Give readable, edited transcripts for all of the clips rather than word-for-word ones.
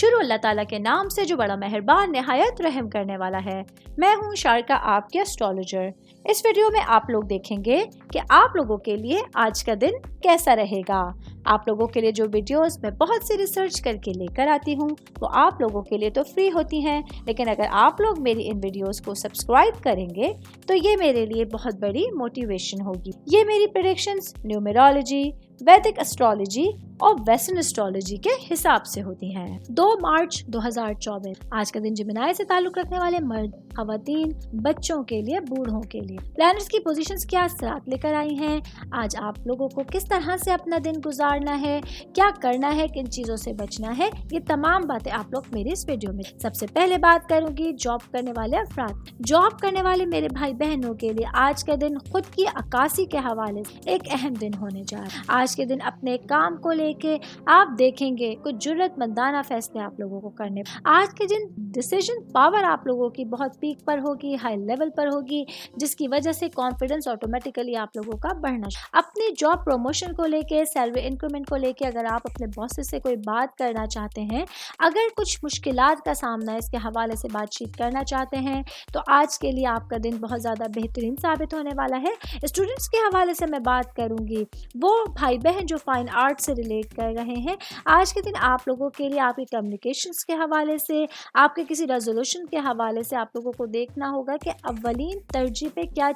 शुरू अल्लाह ताला के नाम से जो बड़ा मेहरबान निहायत रहम करने वाला है। मैं हूँ शारिका, आपके एस्ट्रोलॉजर। इस वीडियो में आप लोग देखेंगे कि आप लोगों के लिए आज का दिन कैसा रहेगा। आप लोगों के लिए जो वीडियोस मैं बहुत सी रिसर्च करके लेकर आती हूँ वो आप लोगों के लिए तो फ्री होती हैं, लेकिन अगर आप लोग मेरी इन वीडियोस को सब्सक्राइब करेंगे तो ये मेरे लिए बहुत बड़ी मोटिवेशन होगी। ये मेरी प्रेडिक्शंस न्यूमेरोलॉजी, वैदिक एस्ट्रोलॉजी और वेस्टर्न एस्ट्रोलॉजी के हिसाब से होती हैं। 2 मार्च 2024 आज का दिन जिमिनाई से ताल्लुक रखने वाले मर्द, खवातीन, बच्चों के लिए, बूढ़ों के लिए प्लैनेट्स की पोजीशंस क्या असरात लेकर आई हैं। आज आप लोगों को किस तरह से अपना दिन गुजारना है, क्या करना है, किन चीजों से बचना है, ये तमाम बातें आप लोग मेरे इस वीडियो में। सबसे पहले बात करूंगी जॉब करने वाले अफराद। जॉब करने वाले मेरे भाई बहनों के लिए आज का दिन खुद की अक्कासी के हवाले से एक अहम दिन होने जा रहा है। आज के दिन अपने काम को लेके आप देखेंगे कुछ जुर्रतमंदाना फैसले आप लोगों को करने। आज के दिन डिसीजन पावर आप लोगों की बहुत पीक पर होगी, हाई लेवल पर होगी, जिसकी वजह से कॉन्फिडेंस ऑटोमेटिकली आप लोगों का बढ़ना। अपनी जॉब प्रमोशन को लेके, सैलरी इंक्रीमेंट को लेके अगर आप अपने बॉस से कोई बात करना चाहते हैं, अगर कुछ मुश्किलात का सामना इसके हवाले से बातचीत करना चाहते हैं, तो आज के लिए आपका दिन बहुत ज़्यादा बेहतरीन साबित होने वाला है। स्टूडेंट्स के हवाले से मैं बात करूंगी, वो भाई बहन जो फाइन आर्ट से रिलेट कर रहे हैं, आज के दिन आप लोगों के लिए आपके कम्युनिकेशंस के हवाले से, आपके किसी रेजोल्यूशन के हवाले से आप लोगों को देखना होगा कि अव्वलीन तरजीह पे क्या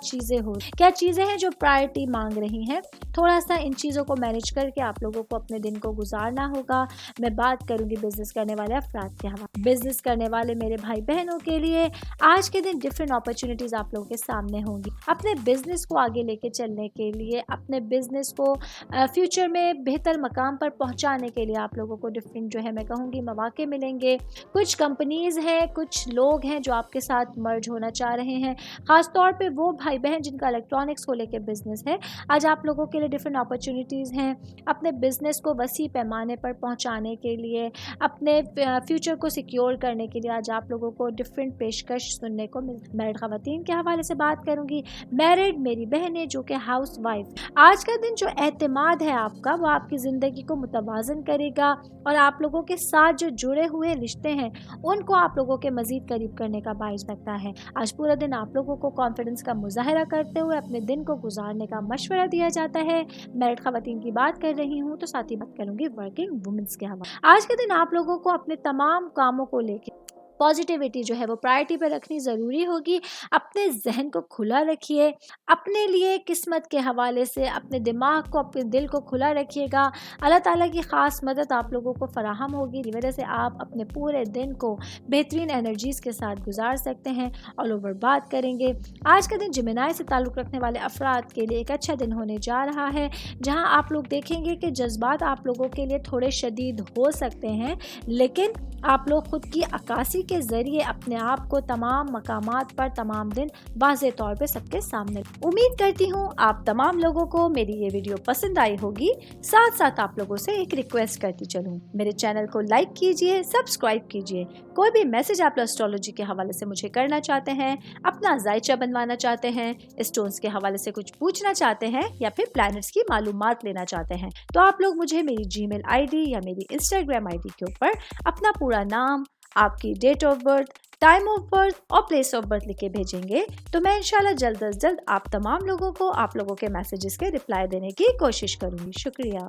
चीज़ें हैं जो प्रायोरिटी मांग रही हैं। थोड़ा सा इन चीज़ों को मैनेज करके आप लोगों को अपने दिन को गुजारना होगा। मैं बात करूंगी बिजनेस करने वाले अफराद के हवाले। बिजनेस करने वाले मेरे भाई बहनों के लिए आज के दिन डिफरेंट अपॉर्चुनिटीज़ आप लोगों के सामने होंगी। अपने बिजनेस को आगे लेके चलने के लिए, अपने बिजनेस को फ्यूचर में बेहतर मकाम पर पहुंचाने के लिए आप लोगों को डिफरेंट जो है मैं कहूँगी मौके मिलेंगे। कुछ कंपनीज़ हैं, कुछ लोग हैं जो आपके साथ मर्ज होना चाह रहे हैं, ख़ास तौर पे वो भाई बहन जिनका इलेक्ट्रॉनिक्स को लेकर बिजनेस है। आज आप लोगों के लिए डिफरेंट अपॉर्चुनिटीज़ हैं अपने बिजनेस को वसी पैमाने पर पहुंचाने के लिए, अपने फ्यूचर को सिक्योर करने के लिए। आज आप लोगों को डिफरेंट पेशकश सुनने को मिल। मैरिड ख़वातीन के हवाले से बात करूँगी। मैरिड मेरी बहनें जो कि हाउस वाइफ, आज का दिन जो एतमाद है आपका वो आपकी ज़िंदगी को मुतवाज़न करेगा और आप लोगों के साथ जो जुड़े हुए रिश्ते हैं उनको आप लोगों के मज़ीद करीब करने का बाइस लगता है। आज पूरा दिन आप लोगों को कॉन्फिडेंस का मुजाहरा करते हुए अपने दिन को गुजारने का मशवरा दिया जाता है। मैरिड ख़वातीन की बात कर रही हूँ तो साथ ही बात करूँगी वर्किंग वुमेन्स के हवाले। आज के दिन आप लोगों को अपने तमाम कामों को लेकर पॉजिटिविटी जो है वो प्रायोरिटी पे रखनी ज़रूरी होगी। अपने जहन को खुला रखिए, अपने लिए किस्मत के हवाले से अपने दिमाग को, अपने दिल को खुला रखिएगा। अल्लाह ताला की ख़ास मदद आप लोगों को फराहम होगी, जिस वजह से आप अपने पूरे दिन को बेहतरीन एनर्जीज़ के साथ गुजार सकते हैं। ऑल ओवर बात करेंगे, आज का दिन जिमिनाई से ताल्लुक़ रखने वाले अफराद के लिए एक अच्छा दिन होने जा रहा है, जहाँ आप लोग देखेंगे कि जज्बात आप लोगों के लिए थोड़े शदीद हो सकते हैं, लेकिन आप लोग खुद की अक्कासी के ज़रिए अपने आप को तमाम मकामात पर तमाम दिन वाज़े तौर पे सबके सामने। उम्मीद करती हूँ आप तमाम लोगों को मेरी ये वीडियो पसंद आई होगी। साथ साथ आप लोगों से एक रिक्वेस्ट करती चलूँ, मेरे चैनल को लाइक कीजिए, सब्सक्राइब कीजिए। कोई भी मैसेज आप एस्ट्रोलॉजी के हवाले से मुझे करना चाहते हैं, अपना जायचा बनवाना चाहते हैं, स्टोन्स के हवाले से कुछ पूछना चाहते हैं या फिर प्लैनेट्स की मालूमात लेना चाहते हैं, तो आप लोग मुझे मेरी जीमेल आईडी या मेरी इंस्टाग्राम आईडी के ऊपर अपना पूरा नाम, आपकी date of birth, time of birth और प्लेस ऑफ बर्थ लिख के भेजेंगे तो मैं इंशाल्लाह जल्द अज जल्द आप तमाम लोगों को आप लोगों के मैसेजेस के रिप्लाई देने की कोशिश करूँगी। शुक्रिया।